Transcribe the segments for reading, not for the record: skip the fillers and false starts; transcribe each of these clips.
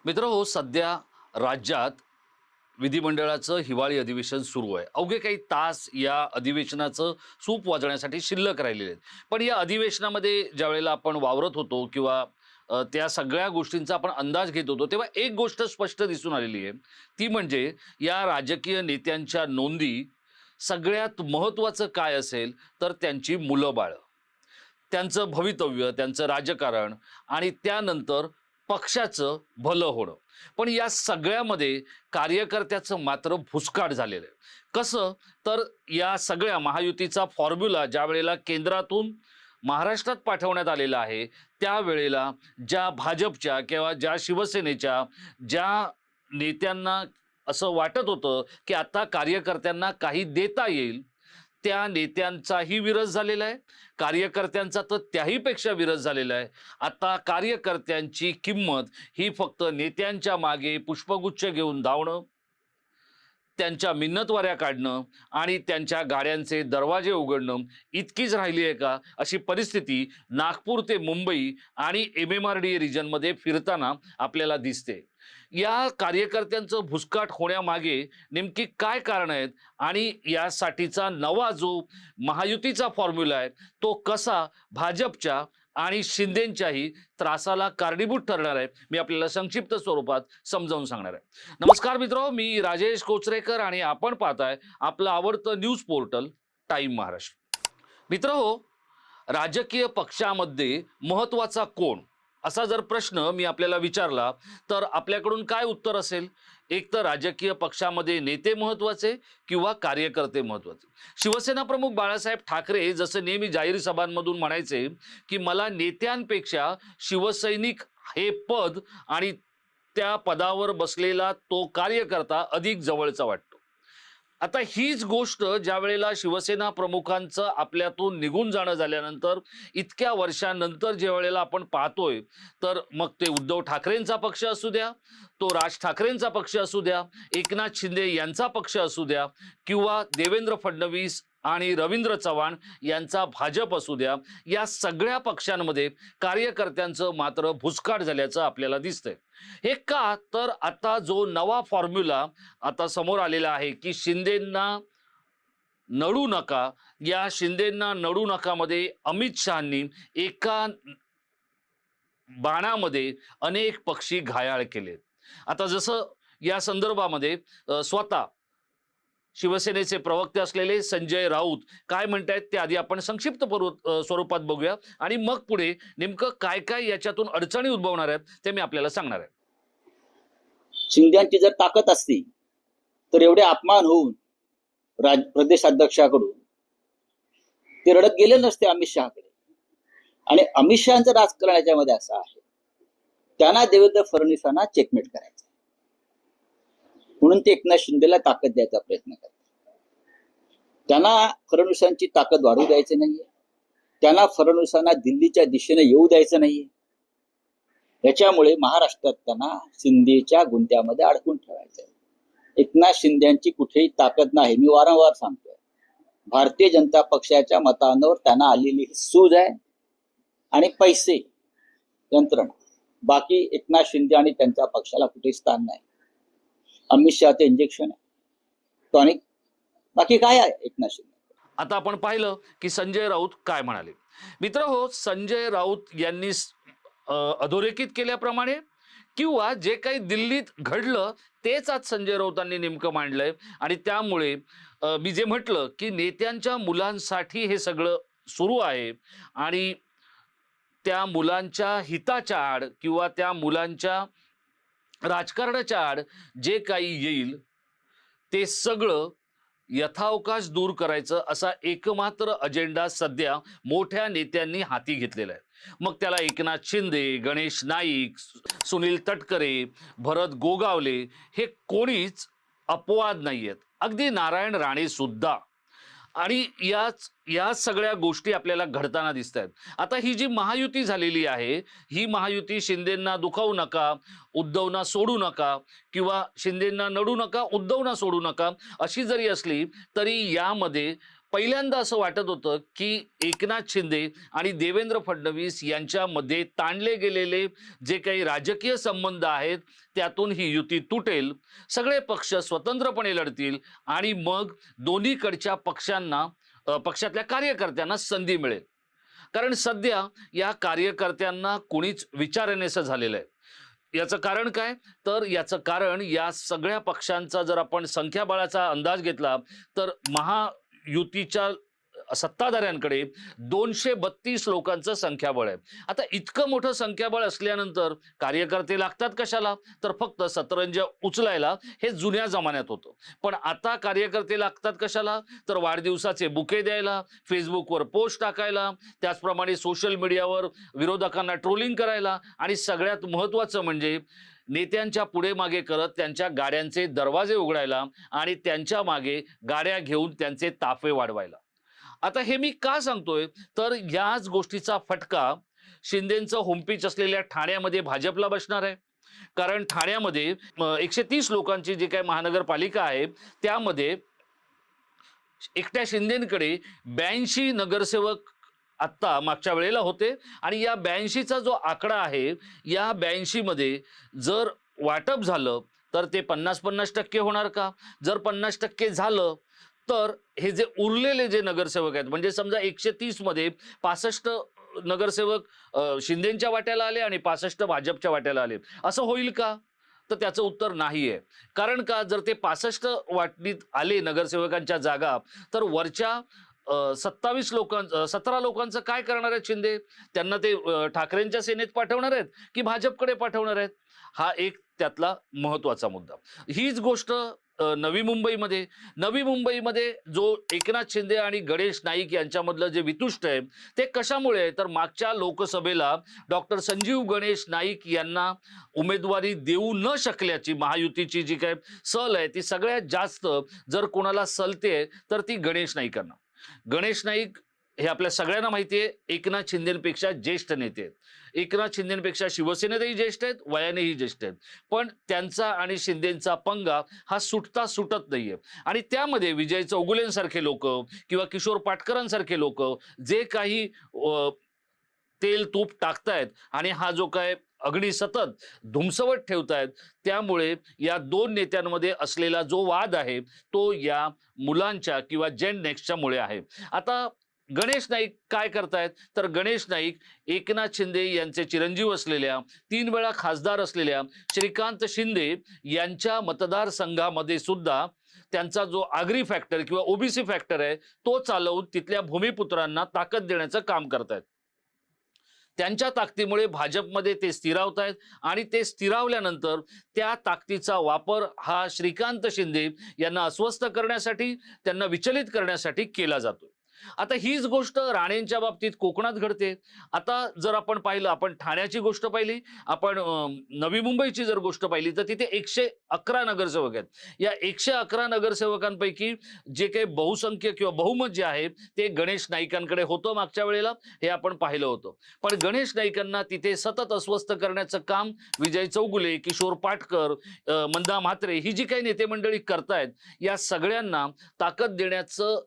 मित्रहो, सध्या राज्यात विधिमंडळाचं हिवाळी अधिवेशन सुरू आहे. अवघे काही तास या अधिवेशनाचं सूप वाजवण्यासाठी शिल्लक राहिलेले आहेत. पण या अधिवेशनामध्ये ज्यावेळेला आपण वावरत होतो किंवा त्या सगळ्या गोष्टींचा आपण अंदाज घेत होतो, तेव्हा एक गोष्ट स्पष्ट दिसून आलेली आहे. ती म्हणजे या राजकीय नेत्यांच्या नोंदी सगळ्यात महत्त्वाचं काय असेल, तर त्यांची मुलं-बाळं. त्यांचं भवितव्य, त्यांचं राजकारण आणि त्यानंतर पक्षाचं भलं होणं. पण या सगळ्यामध्ये कार्यकर्त्याचं मात्र भुसकाट झालेलं आहे. कसं? तर या सगळ्या महायुतीचा फॉर्म्युला ज्यावेळेला केंद्रातून महाराष्ट्रात पाठवण्यात आलेला आहे, त्यावेळेला ज्या भाजपच्या किंवा ज्या शिवसेनेच्या ज्या नेत्यांना असं वाटत होतं, की आता कार्यकर्त्यांना काही देता येईल, त्या नेत्यांचाही विरोध झालेला आहे. कार्यकर्त्यांचा तर त्याहीपेक्षा विरोध झालेला आहे. आता कार्यकर्त्यांची किंमत ही फक्त नेत्यांच्या मागे पुष्पगुच्छ घेऊन धावणं, त्यांच्या मिन्नतवाऱ्या काढणं आणि त्यांच्या गाड्यांचे दरवाजे उघडणं इतकीच राहिली आहे का? अशी परिस्थिती नागपूर ते मुंबई आणि एम-एम-आर-डी रिजनमध्ये फिरताना आपल्याला दिसते. या कार्यकर्त्यांचं भुसकाट होण्यामागे नेमकी काय कारणं आहेत आणि यासाठीचा नवा जो महायुतीचा फॉर्म्युला आहे, तो कसा भाजपच्या आणि शिंदेंच्याही त्रासाला कारणीभूत ठरणार आहे, मी आपल्याला संक्षिप्त स्वरूपात समजावून सांगणार आहे. नमस्कार मित्रो, मी राजेश कोचरेकर आणि आपण पाहताय आपलं आवडतं न्यूज पोर्टल टाइम महाराष्ट्र. मित्रहो, राजकीय पक्षामध्ये महत्त्वाचा कोण? असा जर प्रश्न मी आपल्याला विचारला, तर आपल्याकडून काय उत्तर असेल? एक तर राजकीय पक्षामध्ये नेते महत्त्वाचे किंवा कार्यकर्ते महत्त्वाचे. शिवसेना प्रमुख बाळासाहेब ठाकरे जसं नेहमी जाहीर सभांमधून म्हणायचे, की मला नेत्यांपेक्षा शिवसैनिक हे पद आणि त्या पदावर बसलेला तो कार्यकर्ता अधिक जवळचा वाटतो. आता हीच गोष्ट ज्यावेळेला शिवसेना प्रमुखांचं आपल्यातून निघून जाणं झाल्यानंतर इतक्या वर्षांनंतर ज्यावेळेला आपण पाहतोय, तर मग ते उद्धव ठाकरेंचा पक्ष असू द्या, तो राज ठाकरेंचा पक्ष असू द्या, एकनाथ शिंदे यांचा पक्ष असू द्या किंवा देवेंद्र फडणवीस आणि रवींद्र चव्हाण यांचा भाजप असू द्या, या सगळ्या पक्षांमध्ये कार्यकर्त्यांचं मात्र भुसकाट झाल्याचं आपल्याला दिसतंय. हे का? तर आता जो नवा फॉर्म्युला आता समोर आलेला आहे, की शिंदेंना नडू नका, या शिंदेंना नडू नकामध्ये अमित शहांनी एका बाणामध्ये अनेक पक्षी घायाळ केलेत. आता जसं या संदर्भामध्ये स्वतः शिवसेनेचे प्रवक्ते असलेले संजय राऊत काय म्हणतायत ते आधी आपण संक्षिप्त स्वरूपात बघूया आणि मग पुढे नेमकं काय काय याच्यातून अडचणी उद्भवणार आहेत ते मी आपल्याला सांगणार आहे. शिंद्यांची जर ताकद असती तर एवढे अपमान होऊन प्रदेशाध्यक्षाकडून ते रडत गेले नसते अमित शहाकडे. आणि अमित शहाचं राजकारण याच्यामध्ये असं आहे, त्यांना देवेंद्र फडणवीसांना चेकमेट करायचं म्हणून ते एकनाथ शिंदेला ताकद द्यायचा प्रयत्न करतात. त्यांना फडणवीसांची ताकद वाढू द्यायची नाहीये, त्यांना फडणवीसांना दिल्लीच्या दिशेने येऊ द्यायचं नाहीये. याच्यामुळे महाराष्ट्रात त्यांना शिंदेच्या गुंत्यामध्ये अडकून ठेवायचं आहे. एकनाथ शिंदेची कुठेही ताकद नाही, मी वारंवार सांगतोय. भारतीय जनता पक्षाच्या मतांवर त्यांना आलेली सूज आहे आणि पैसे, यंत्रणा. बाकी एकनाथ शिंदे आणि त्यांच्या पक्षाला कुठेही स्थान नाही. अमित शहाचे इंजेक्शन आहे, टॉनिक, बाकी काय आहे एकनाथ शिंदे. आता आपण पाहिलं की संजय राऊत काय म्हणाले. मित्रहो, संजय राऊत यांनी अधोरेखित केल्याप्रमाणे किंवा जे काही दिल्लीत घडलं तेच आज संजय राऊतांनी नेमकं मांडलंय आणि त्यामुळे मी जे म्हटलं की नेत्यांच्या मुलांसाठी हे सगळं सुरू आहे आणि त्या मुलांच्या हिताच्या आड किंवा त्या मुलांच्या राजकारणाच्या आड जे काही येईल ते सगळं यथावकाश दूर करायचं असा एकमात्र अजेंडा सध्या मोठ्या नेत्यांनी हाती घेतलेला आहे. मग त्याला एकनाथ शिंदे, गणेश नाईक, सुनील तटकरे, भरत गोगावले हे कोणीच अपवाद नाहीयेत. अगदी नारायण राणे सुद्धा. आणि या सगळ्या गोष्टी आपल्याला घडताना दिसत आहेत. आता ही जी महायुती झालेली आहे, ही महायुती शिंदेंना दुखावू नका, उद्धवना सोडू नका किंवा शिंदेंना नडू नका, उद्धवना सोडू नका अशी जरी असली तरी यामध्ये पहिल्यांदा असं वाटत होतं की एकनाथ शिंदे आणि देवेंद्र फडणवीस यांच्यामध्ये ताणले गेलेले जे काही राजकीय संबंध आहेत त्यातून ही युती तुटेल, सगळे पक्ष स्वतंत्रपणे लढतील आणि मग दोन्हीकडच्या पक्षांना पक्षातल्या कार्यकर्त्यांना संधी मिळेल. कारण सध्या या कार्यकर्त्यांना कोणीच विचारणेसं झालेलं आहे. याचं कारण काय? तर याचं कारण या सगळ्या पक्षांचा जर आपण संख्याबळाचा अंदाज घेतला तर महायुतीच्या सत्ताधाऱ्यांकडे 232 लोकांचं संख्याबळ आहे. आता इतकं मोठं संख्याबळ असल्यानंतर कार्यकर्ते लागतात कशाला? तर फक्त सतरंज उचलायला. हे जुन्या जमान्यात होतं. पण आता कार्यकर्ते लागतात कशाला? तर वाढदिवसाचे बुके द्यायला, फेसबुकवर पोस्ट टाकायला, त्याचप्रमाणे सोशल मीडियावर विरोधकांना ट्रोलिंग करायला आणि सगळ्यात महत्त्वाचं म्हणजे नेत्यांच्या पुढे मागे करत त्यांच्या गाड्यांचे दरवाजे उघडायला आणि त्यांच्या मागे गाड्या घेऊन त्यांचे ताफे वाढवायला. आता हे मी का सांगतोय? तर याच गोष्टीचा फटका शिंदेंचं होमपिच असलेल्या ठाण्यामध्ये भाजपला बसणार आहे. कारण ठाण्यामध्ये 130 लोकांची जी काही महानगरपालिका आहे त्यामध्ये एकट्या शिंदेंकडे 82 नगरसेवक आत्ता मागच्या वेळेला होते आणि या 82चा जो आकडा आहे, या 82 मध्ये जर वाटप झालं तर ते 50-50% होणार का? जर 50% झालं तर हे जे उरलेले जे नगरसेवक आहेत, म्हणजे समजा 130 मध्ये 65 नगरसेवक शिंदेंच्या वाट्याला आले आणि 65 भाजपच्या वाट्याला आले, असं होईल का? तर त्याचं उत्तर नाही आहे. कारण का? जर ते 65 वाटणीत आले नगरसेवकांच्या जागा, तर वरच्या 17 लोकांचं काय करणार आहेत शिंदे? त्यांना ते ठाकरेंच्या सेनेत पाठवणार आहेत की भाजपकडे पाठवणार आहेत? हा एक त्यातला महत्त्वाचा मुद्दा. हीच गोष्ट नवी मुंबईमध्ये जो एकनाथ शिंदे आणि गणेश नाईक यांच्यामधलं जे वितुष्ट आहे ते कशामुळे आहे? तर मागच्या लोकसभेला डॉक्टर संजीव गणेश नाईक यांना उमेदवारी देऊ न शकल्याची महायुतीची जी काय सल आहे ती सगळ्यात जास्त जर कोणाला सलते तर ती गणेश नाईकांना. गणेश नाईक हे आपल्या सगळ्यांना माहिती आहे एकनाथ शिंदेपेक्षा ज्येष्ठ नेते आहेत. एकनाथ शिंदेपेक्षा शिवसेनेतही ज्येष्ठ आहेत, वयानेही ज्येष्ठ आहेत. पण त्यांचा आणि शिंदेचा पंगा हा सुटत नाहीये आणि त्यामध्ये विजय चौगुलेंसारखे लोक किंवा किशोर पाटकरांसारखे लोक जे काही तेल तूप टाकतायत आणि हा जो काय अग्नी सतत धुमसवत ठेवतायत, त्यामुळे या दोन नेत्यांमध्ये असलेला जो वाद आहे तो या मुलांच्या किंवा जेन नेक्स्टच्या मुळे आहे. आता गणेश नाईक काय करतायत? तर गणेश नाईक एकनाथ शिंदे यांचे चिरंजीव असलेल्या 3 वेळा खासदार असलेल्या श्रीकांत शिंदे यांच्या मतदारसंघामध्ये सुद्धा त्यांचा जो आगरी फॅक्टर किंवा ओबीसी फॅक्टर आहे तो चालवून तिथल्या भूमिपुत्रांना ताकद देण्याचं काम करतायत. त्यांच्या ताकदीमुळे भाजपमध्ये ते स्थिरावत आहेत आणि ते स्थिरावल्यानंतर त्या ताकदीचा वापर हा श्रीकांत शिंदे यांना अस्वस्थ करण्यासाठी, त्यांना विचलित करण्यासाठी केला जातो. आता हीच गोष्ट राणेंच्या बाबतीत कोकणात घडते. आता जर आपण पाहिलं, आपण ठाण्याची गोष्ट पाहिली, आपण नवी मुंबईची जर गोष्ट पाहिली तर तिथे 111 नगरसेवक आहेत. या 111 नगरसेवकांपैकी जे काही बहुसंख्य किंवा बहुमत जे आहे ते गणेश नाईकांकडे होतं मागच्या वेळेला, हे आपण पाहिलं होतं. पण गणेश नाईकांना तिथे सतत अस्वस्थ करण्याचं काम विजय चौगुले, किशोर पाटकर, मंदा म्हात्रे ही जी काही नेते मंडळी करतायत, या सगळ्यांना ताकद देण्याचं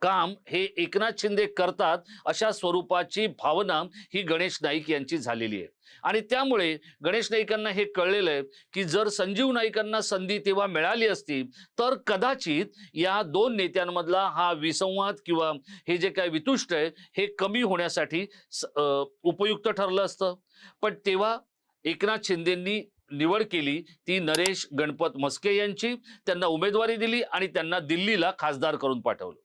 काम हे एकनाथ शिंदे करतात अशा स्वरूपाची भावना ही गणेश नाईक यांची झालेली आहे. आणि त्यामुळे गणेश नाईकांना हे कळलेलं आहे की जर संजीव नाईकांना संधी तेव्हा मिळाली असती तर कदाचित या दोन नेत्यांमधला हा विसंवाद किंवा हे जे काय वितुष्ट आहे हे कमी होण्यासाठी उपयुक्त ठरलं असतं. पण तेव्हा एकनाथ शिंदेंनी निवड केली ती नरेश गणपत म्हस्के यांची. त्यांना उमेदवारी दिली आणि त्यांना दिल्लीला खासदार करून पाठवलं.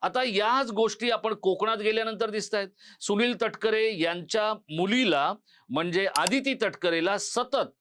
आता याच गोष्टी आपण कोकणात गेल्यानंतर दिसत आहेत. सुनील तटकरे यांच्या मुलीला म्हणजे आदिती तटकरेला सतत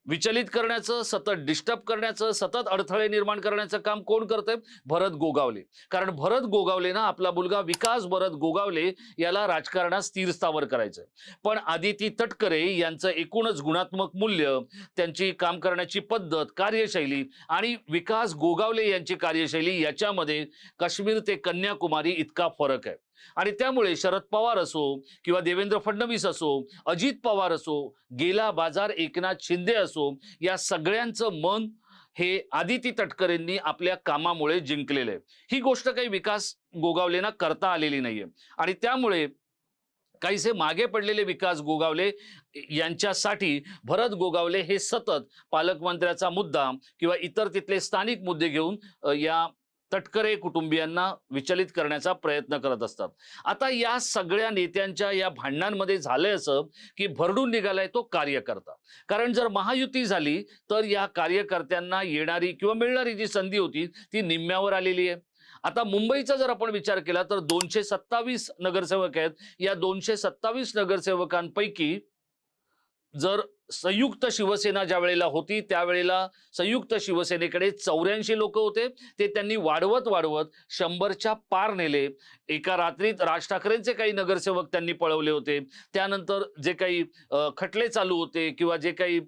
विचलित करण्याचं, सतत डिस्टर्ब करण्याचं, सतत अडथळे निर्माण करण्याचं काम कोण करतंय? भरत गोगावले. कारण भरत गोगावले ना, आपला मुलगा विकास भरत गोगावले याला राजकारणात स्थिर स्थावर करायचं. पण आदिती तटकरे यांचं एकूणच गुणात्मक मूल्य, त्यांची काम करण्याची पद्धत, कार्यशैली आणि विकास गोगावले यांची कार्यशैली याच्यामध्ये काश्मीर ते कन्याकुमारी इतका फरक आहे. आणि त्यामुळे शरद पवार असो किंवा देवेंद्र फडणवीस असो, अजित पवार असो, गेला बाजार एकनाथ शिंदे असो, या सगळ्यांचं मन हे आदिती तटकरेंनी आपल्या कामामुळे जिंकलेलं आहे. ही गोष्ट काही विकास गोगावलेंना करता आलेली नाहीये आणि त्यामुळे काहीसे मागे पडलेले विकास गोगावले यांच्यासाठी भरत गोगावले हे सतत पालकमंत्र्याचा मुद्दा किंवा इतर तिथले स्थानिक मुद्दे घेऊन या तटकरे कुटुंबियांना विचलित करण्याचा प्रयत्न करत असतात. आता या सगळ्या नेत्यांच्या या भांडणांमध्ये झालंय असं की भरडून निघालाय तो कार्यकर्ता. कारण जर महायुती झाली तर या कार्यकर्त्यांना येणारी किंवा मिळणारी जी संधी होती ती निम्म्यावर आलेली आहे. आता मुंबईचा जर आपण विचार केला तर 227 नगरसेवक आहेत. या 227 नगरसेवकांपैकी जर संयुक्त शिवसेना ज्या वेळेला होती त्यावेळेला संयुक्त शिवसेनेकडे 84 लोक होते. ते त्यांनी वाढवत 100च्या पार नेले. एका रात्रीत राज ठाकरेंचे काही नगरसेवक त्यांनी पळवले होते. त्यानंतर जे काही खटले चालू होते किंवा जे काही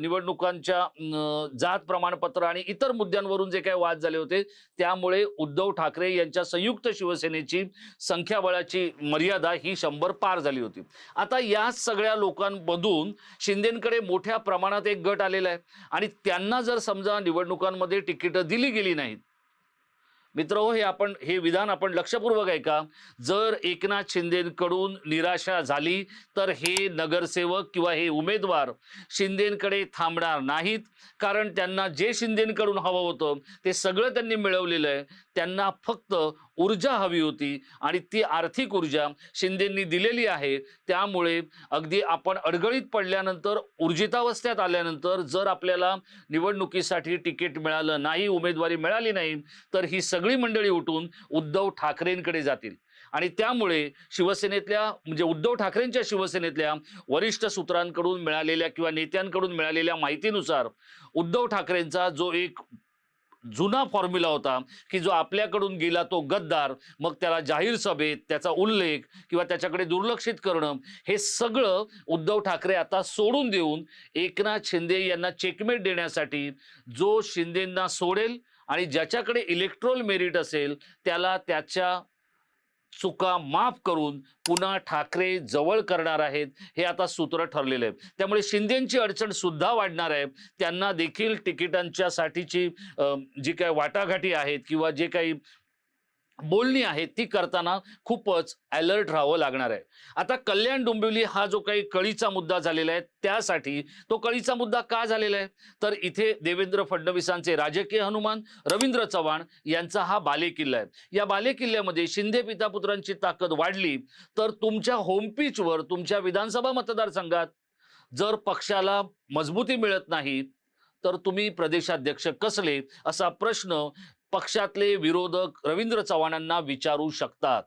निवडणुकांच्या जात प्रमाणपत्र आणि इतर मुद्द्यांवरून जे काही वाद झाले होते त्यामुळे उद्धव ठाकरे यांच्या संयुक्त शिवसेनेची संख्याबळाची मर्यादा ही 100 पार झाली होती. आता या सगळ्या लोकांमधून शिंदेंकडे मोठ्या प्रमाणात एक गट आलेला आहे आणि त्यांना जर समजा निवडणुकांमध्ये तिकीटं दिली गेली नाहीत, मित्रहो हे विधान आपण लक्षपूर्वक ऐका. जर एकनाथ शिंदेंकडून निराशा झाली तर हे नगरसेवक किंवा हे उमेदवार शिंदेंकडे थांबणार नाहीत. कारण त्यांना जे शिंदेंकडून हवं होतं ते सगळं त्यांनी मिळवलेलं आहे. त्यांना फक्त ऊर्जा हवी होती आणि ती आर्थिक ऊर्जा शिंदेंनी दिलेली आहे. त्यामुळे अगदी आपण अडगळीत पडल्यानंतर ऊर्जितावस्थेत आल्यानंतर जर आपल्याला निवडणुकीसाठी तिकीट मिळालं नाही, उमेदवारी मिळाली नाही तर ही सगळी मंडळी उठून उद्धव ठाकरेंकडे जातील. आणि त्यामुळे शिवसेनेतल्या म्हणजे उद्धव ठाकरेंच्या शिवसेनेतल्या वरिष्ठ सूत्रांकडून मिळालेल्या किंवा नेत्यांकडून मिळालेल्या माहितीनुसार उद्धव ठाकरेंचा जो एक जुना फॉर्म्युला होता की जो आपल्याकडून गेला तो गद्दार, मग त्याला जाहीर सभेत त्याचा उल्लेख किंवा त्याच्याकडे दुर्लक्षित करणं, हे सगळं उद्धव ठाकरे आता सोडून देऊन एकनाथ शिंदे यांना चेकमेट देण्यासाठी जो शिंदेंना सोडेल आणि ज्याच्याकडे इलेक्ट्रोल मेरिट असेल त्याला त्याच्या चुका माफ करून पुन्हा ठाकरे जवळ करणार आहेत, हे आता सूत्र ठरलेलं आहे. त्यामुळे शिंदेंची अडचण सुद्धा वाढणार आहे. त्यांना देखील तिकिटांच्या साठीची जी काही वाटाघाटी आहेत किंवा जे काही बोलणी आहे ती करताना खूपच अलर्ट राहावं लागणार आहे. आता कल्याण डोंबिवली हा जो काही कळीचा मुद्दा झालेला आहे त्यासाठी तो कळीचा मुद्दा का झालेला आहे तर इथे देवेंद्र फडणवीसांचे राजकीय हनुमान रवींद्र चव्हाण यांचा हा बालेकिल्ला आहे. या बालेकिल्ल्यामध्ये शिंदे पितापुत्रांची ताकद वाढली तर तुमच्या होमपिचवर तुमच्या विधानसभा मतदारसंघात जर पक्षाला मजबूती मिळत नाही तर तुम्ही प्रदेशाध्यक्ष कसले असा प्रश्न पक्षातले विरोधक रवींद्र चव्हाणांना विचारू शकतात.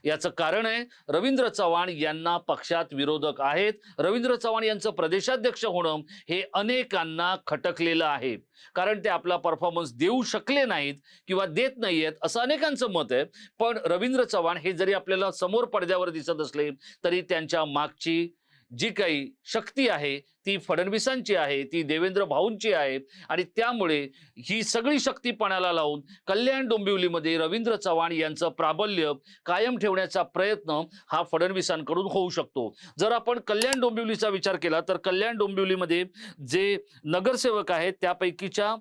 याचं कारण आहे रवींद्र चव्हाण यांना पक्षात विरोधक आहेत. रवींद्र चव्हाण यांचं प्रदेशाध्यक्ष होणं हे अनेकांना खटकलेलं आहे. कारण ते आपला परफॉर्मन्स देऊ शकले नाहीत किंवा देत नाहीयेत असं अनेकांचं मत आहे. पण रवींद्र चव्हाण हे जरी आपल्याला समोर पडद्यावर दिसत असले तरी त्यांच्या मागची जी काही शक्ती आहे ती फडणवीसांची आहे, ती देवेंद्र भाऊंची आहे आणि त्यामुळे ही सगळी शक्ती पणाला लावून कल्याण डोंबिवलीमध्ये रवींद्र चव्हाण यांचं प्राबल्य कायम ठेवण्याचा प्रयत्न हा फडणवीसांकडून होऊ शकतो. जर आपण कल्याण डोंबिवलीचा विचार केला तर कल्याण डोंबिवलीमध्ये जे नगरसेवक आहेत त्यापैकीच्या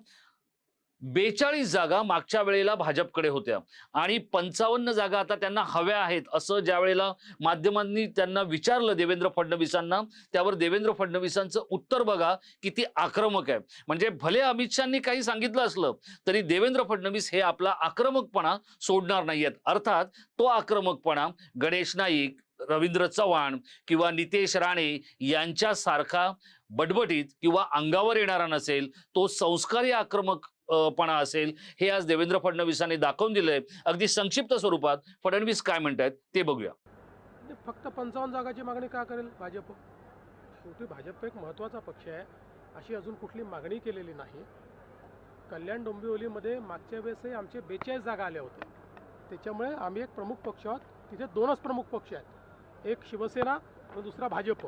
42 जागा मागच्या वेळेला भाजपकडे होत्या आणि 55 जागा आता त्यांना हव्या आहेत असं ज्या वेळेला माध्यमांनी त्यांना विचारलं देवेंद्र फडणवीसांना, त्यावर देवेंद्र फडणवीसांचं उत्तर बघा किती आक्रमक आहे. म्हणजे भले अमित शहांनी काही सांगितलं असलं तरी देवेंद्र फडणवीस हे आपला आक्रमकपणा सोडणार नाहीयेत. अर्थात तो आक्रमकपणा गणेश नाईक, रवींद्र चव्हाण किंवा नितेश राणे यांच्यासारखा बटबटीत किंवा अंगावर येणारा नसेल, तो संस्कारी आक्रमक पणा असेल. हे आज देवेंद्र फडणवीसांनी दाखवून दिलंय. अगदी संक्षिप्त स्वरूपात फडणवीस काय म्हणतात ते बघूया. फक्त 55 जागाची मागणी का करेल भाजप? शेवटी भाजप एक महत्त्वाचा पक्ष आहे, अशी अजून कुठली मागणी केलेली नाही. कल्याण डोंबिवलीमध्ये मागच्या वेळेसही आमचे 42 जागा आल्या होत्या. त्याच्यामुळे आम्ही एक प्रमुख पक्ष आहोत. तिथे 2च प्रमुख पक्ष आहेत, एक शिवसेना आणि दुसरा भाजप.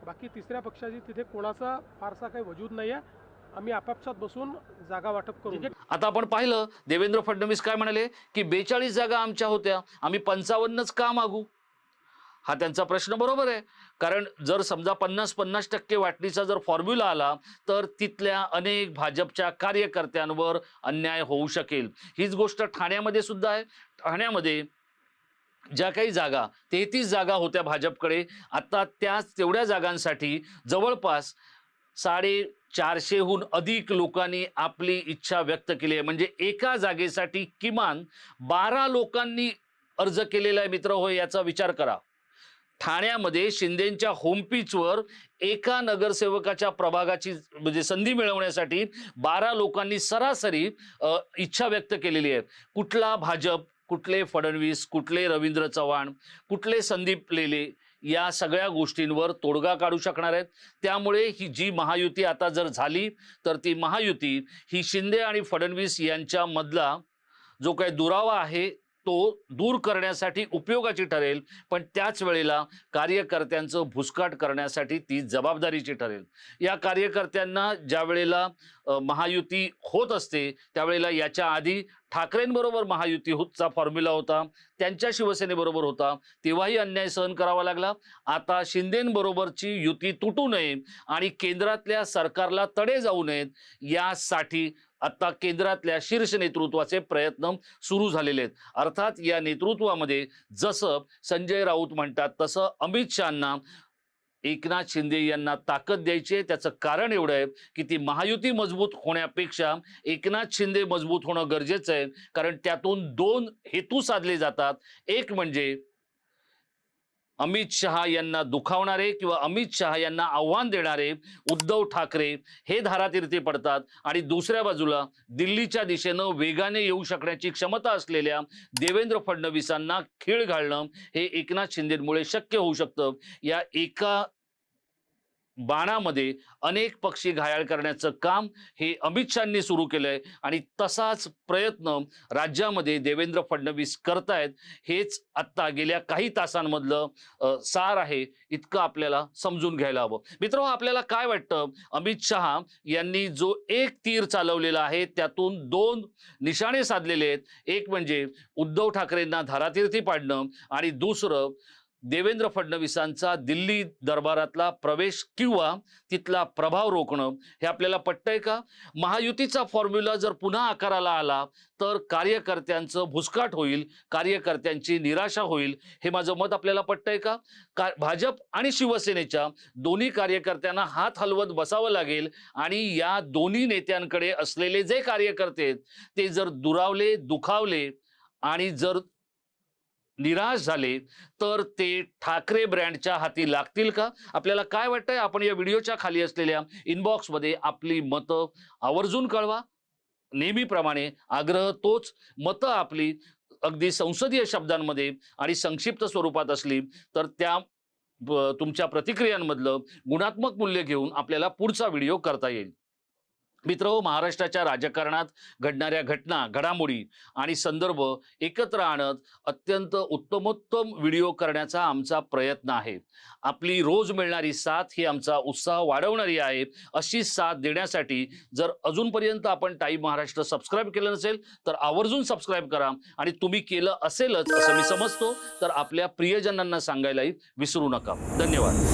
बाकी तिसऱ्या पक्षाची तिथे कोणाचा फारसा काही वजूद नाही आहे. आम्ही आपापसात बसून जागा वाटप करू. आता आपण पाहिलं देवेंद्र फडणवीस काय म्हणाले की 42 जागा आमच्या होत्या, आम्ही 55च का मागू. हा त्यांचा प्रश्न बरोबर आहे. कारण जर समजा 50-50% वाटणीचा जर फॉर्म्युला आला तर तिथल्या अनेक भाजपच्या कार्यकर्त्यांवर अन्याय होऊ शकेल. हीच गोष्ट ठाण्यामध्ये सुद्धा आहे. ठाण्यामध्ये ज्या काही जागा 33 जागा होत्या भाजपकडे, आता त्याच तेवढ्या जागांसाठी जवळपास 450हून अधिक लोकांनी आपली इच्छा व्यक्त केली आहे. म्हणजे एका जागेसाठी किमान 12 लोकांनी अर्ज केलेला आहे मित्र हो, याचा विचार करा. ठाण्यामध्ये शिंदेंच्या होम पिचवर एका नगरसेवकाच्या प्रभागाची म्हणजे संधी मिळवण्यासाठी 12 लोकांनी सरासरी इच्छा व्यक्त केलेली आहे. कुठला भाजप, कुठले फडणवीस, कुठले रवींद्र चव्हाण, कुठले संदीप लेले या सगळ्या गोष्टींवर तोडगा काढू शकणार आहेत. त्यामुळे ही जी महायुती आता जर झाली तर ती महायुती ही शिंदे आणि फडणवीस यांच्यामधला जो काही दुरावा आहे तो दूर करण्यासाठी उपयोगाची ठरेल, पण त्याच वेळेला कार्यकर्त्यांचं भुसकाट करण्यासाठी ती जबाबदारीची ठरेल. या कार्यकर्त्यांना ज्या वेळेला महायुती होत असते त्यावेळेला याच्या आधी ठाकरेंबरोबर महायुतीचा फॉर्म्युला होता, त्यांच्या शिवसेनेबरोबर होता, तेव्हाही अन्याय सहन करावा लागला. आता शिंदेंबरोबरची युती तुटू नये आणि केंद्रातल्या सरकारला तडे जाऊ नयेत यासाठी आता केंद्रातल्या शीर्ष नेतृत्वाचे प्रयत्न सुरू झालेले आहेत. अर्थात या नेतृत्वामध्ये जसं संजय राऊत म्हणतात तसं अमित शहांना एकनाथ शिंदे यांना ताकद द्यायची आहे. त्याचं कारण एवढं आहे की ती महायुती मजबूत होण्यापेक्षा एकनाथ शिंदे मजबूत होणं गरजेचं आहे. कारण त्यातून 2 हेतू साधले जातात. एक म्हणजे अमित शहा यांना दुखावणारे किंवा अमित शहा यांना आव्हान देणारे उद्धव ठाकरे हे धारातीर्थी पडतात आणि दुसऱ्या बाजूला दिल्लीच्या दिशेनं वेगाने येऊ शकण्याची क्षमता असलेल्या देवेंद्र फडणवीसांना खीळ घालणं हे एकनाथ शिंदेमुळे शक्य होऊ शकतं. या एका बाणामध्ये अनेक पक्षी घायाळ करण्याचं काम हे अमित शहांनी सुरू केलंय आणि तसाच प्रयत्न राज्यामध्ये देवेंद्र फडणवीस करतायत. हेच आत्ता गेल्या काही तासांमधलं सार आहे, इतकं आपल्याला समजून घ्यायला हवं. मित्रांनो, आपल्याला काय वाटतं, अमित शहा यांनी जो एक तीर चालवलेला आहे त्यातून 2 निशाणे साधलेले आहेत. एक म्हणजे उद्धव ठाकरेंना धारातीर्थी पाडणं आणि दुसरं देवेंद्र फडणवीसांचा दिल्ली दरबारातला प्रवेश किंवा तिथला प्रभाव रोखणं. हे आपल्याला पटतंय का? महायुतीचा फॉर्म्युला जर पुन्हा आकाराला आला तर कार्यकर्त्यांचं भुसकाट होईल, कार्यकर्त्यांची निराशा होईल. हे माझं मत आपल्याला पटतंय का? भाजप आणि शिवसेनेच्या दोन्ही कार्यकर्त्यांना हात हलवत बसावं लागेल आणि या दोन्ही नेत्यांकडे असलेले जे कार्यकर्ते आहेत ते जर दुरावले, दुखावले आणि जर निराश झाले तर ते ठाकरे ब्रँडच्या हाती लागतील का? आपल्याला काय वाटतंय? आपण या व्हिडिओच्या खाली असलेल्या इनबॉक्समध्ये आपली मतं आवर्जून कळवा. नेहमीप्रमाणे आग्रह तोच, मतं आपली अगदी संसदीय शब्दांमध्ये आणि संक्षिप्त स्वरूपात असली तर त्या तुमच्या प्रतिक्रियांमधलं गुणात्मक मूल्य घेऊन आपल्याला पुढचा व्हिडिओ करता येईल. मित्रहो, महाराष्ट्राच्या राजकारणात घडणाऱ्या घटना, घडामोडी आणि संदर्भ एकत्र आणत अत्यंत उत्तमोत्तम व्हिडिओ करण्याचा आमचा प्रयत्न आहे. आपली रोज मिळणारी साथ ही आमचा उत्साह वाढवणारी आहे. अशी साथ देण्यासाठी जर अजूनपर्यंत आपण टाइम महाराष्ट्र सबस्क्राईब केलं नसेल तर आवर्जून सबस्क्राईब करा आणि तुम्ही केलं असेलच असं मी समजतो तर आपल्या प्रियजनांना सांगायलाही विसरू नका. धन्यवाद.